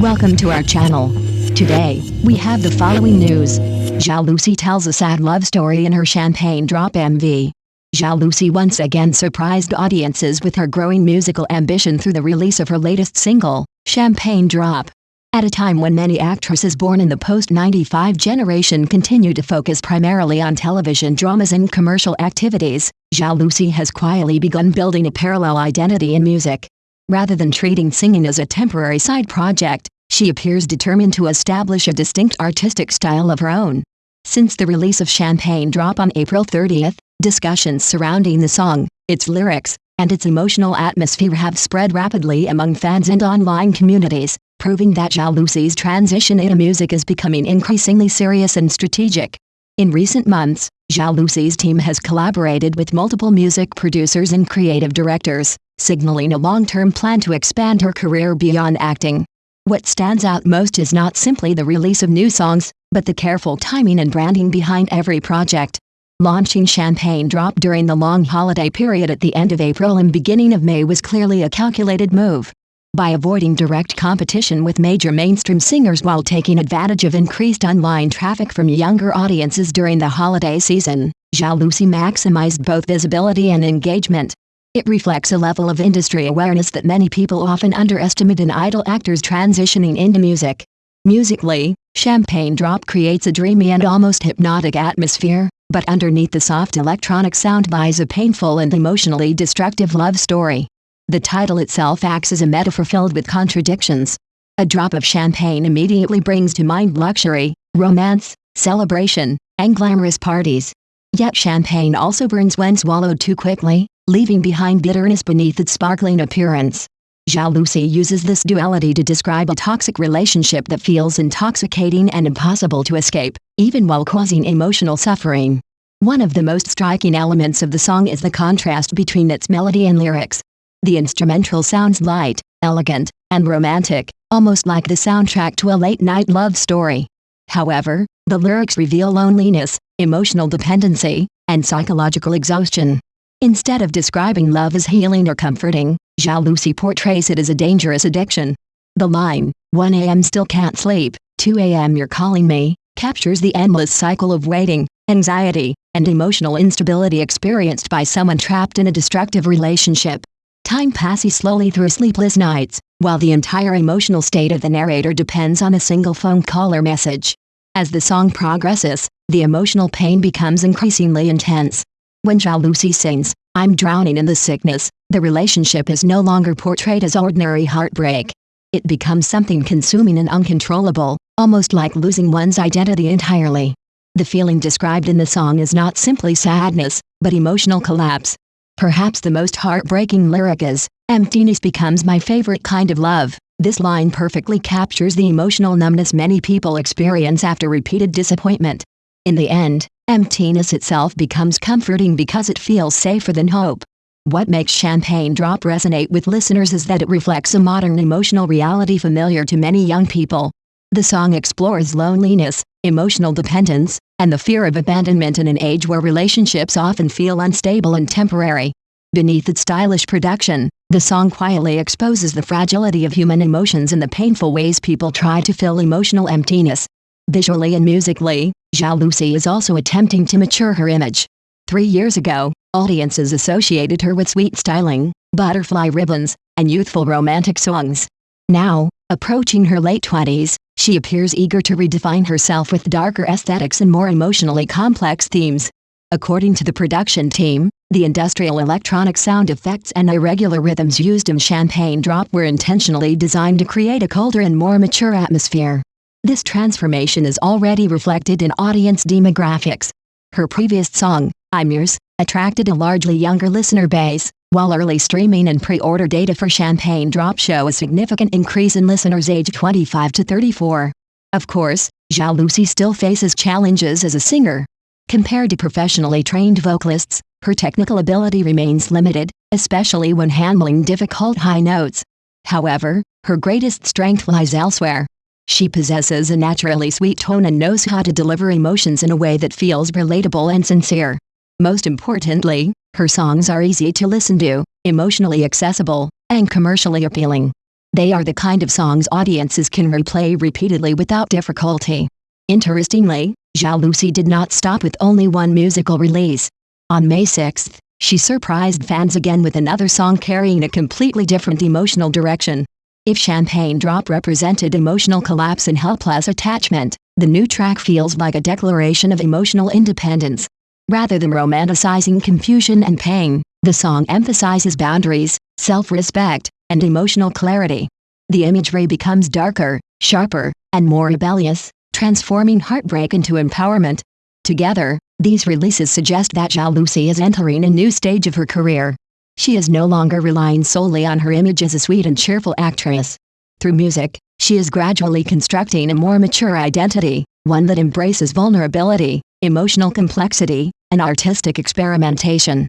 Welcome to our channel. Today, we have the following news. Zhao Lusi tells a sad love story in her Champagne Drop MV. Zhao Lusi once again surprised audiences with her growing musical ambition through the release of her latest single, Champagne Drop. At a time when many actresses born in the post-95 generation continue to focus primarily on television dramas and commercial activities, Zhao Lusi has quietly begun building a parallel identity in music. Rather than treating singing as a temporary side project, she appears determined to establish a distinct artistic style of her own. Since the release of Champagne Drop on April 30th, discussions surrounding the song, its lyrics, and its emotional atmosphere have spread rapidly among fans and online communities, proving that Zhao Lusi's transition into music is becoming increasingly serious and strategic. In recent months, Zhao Lusi's team has collaborated with multiple music producers and creative directors, signaling a long-term plan to expand her career beyond acting. What stands out most is not simply the release of new songs, but the careful timing and branding behind every project. Launching Champagne Drop during the long holiday period at the end of April and beginning of May was clearly a calculated move. By avoiding direct competition with major mainstream singers while taking advantage of increased online traffic from younger audiences during the holiday season, Zhao Lusi maximized both visibility and engagement. It reflects a level of industry awareness that many people often underestimate in idol actors transitioning into music. Musically, Champagne Drop creates a dreamy and almost hypnotic atmosphere, but underneath the soft electronic sound lies a painful and emotionally destructive love story. The title itself acts as a metaphor filled with contradictions. A drop of champagne immediately brings to mind luxury, romance, celebration, and glamorous parties. Yet champagne also burns when swallowed too quickly, leaving behind bitterness beneath its sparkling appearance. Zhao Lusi uses this duality to describe a toxic relationship that feels intoxicating and impossible to escape, even while causing emotional suffering. One of the most striking elements of the song is the contrast between its melody and lyrics. The instrumental sounds light, elegant, and romantic, almost like the soundtrack to a late-night love story. However, the lyrics reveal loneliness, emotional dependency, and psychological exhaustion. Instead of describing love as healing or comforting, Zhao Lusi portrays it as a dangerous addiction. The line, 1 a.m. still can't sleep, 2 a.m. you're calling me, captures the endless cycle of waiting, anxiety, and emotional instability experienced by someone trapped in a destructive relationship. Time passes slowly through sleepless nights, while the entire emotional state of the narrator depends on a single phone call or message. As the song progresses, the emotional pain becomes increasingly intense. When Zhao Lusi sings, "I'm drowning in the sickness," the relationship is no longer portrayed as ordinary heartbreak. It becomes something consuming and uncontrollable, almost like losing one's identity entirely. The feeling described in the song is not simply sadness, but emotional collapse. Perhaps the most heartbreaking lyric is, "Emptiness becomes my favorite kind of love." This line perfectly captures the emotional numbness many people experience after repeated disappointment. In the end, emptiness itself becomes comforting because it feels safer than hope. What makes Champagne Drop resonate with listeners is that it reflects a modern emotional reality familiar to many young people. The song explores loneliness, emotional dependence, and the fear of abandonment in an age where relationships often feel unstable and temporary. Beneath its stylish production, the song quietly exposes the fragility of human emotions and the painful ways people try to fill emotional emptiness. Visually and musically, Zhao Lusi is also attempting to mature her image. 3 years ago, audiences associated her with sweet styling, butterfly ribbons, and youthful romantic songs. Now, approaching her late 20s, she appears eager to redefine herself with darker aesthetics and more emotionally complex themes. According to the production team, the industrial electronic sound effects and irregular rhythms used in Champagne Drop were intentionally designed to create a colder and more mature atmosphere. This transformation is already reflected in audience demographics. Her previous song, "I'm Yours," attracted a largely younger listener base, while early streaming and pre-order data for Champagne Drop show a significant increase in listeners aged 25 to 34. Of course, Zhao Lusi still faces challenges as a singer. Compared to professionally trained vocalists, her technical ability remains limited, especially when handling difficult high notes. However, her greatest strength lies elsewhere. She possesses a naturally sweet tone and knows how to deliver emotions in a way that feels relatable and sincere. Most importantly, her songs are easy to listen to, emotionally accessible, and commercially appealing. They are the kind of songs audiences can replay repeatedly without difficulty. Interestingly, Zhao Lusi did not stop with only one musical release. On May 6, she surprised fans again with another song carrying a completely different emotional direction. If Champagne Drop represented emotional collapse and helpless attachment, the new track feels like a declaration of emotional independence. Rather than romanticizing confusion and pain, the song emphasizes boundaries, self-respect, and emotional clarity. The imagery becomes darker, sharper, and more rebellious, transforming heartbreak into empowerment. Together, these releases suggest that Zhao Lusi is entering a new stage of her career. She is no longer relying solely on her image as a sweet and cheerful actress. Through music, she is gradually constructing a more mature identity, one that embraces vulnerability, emotional complexity, and artistic experimentation.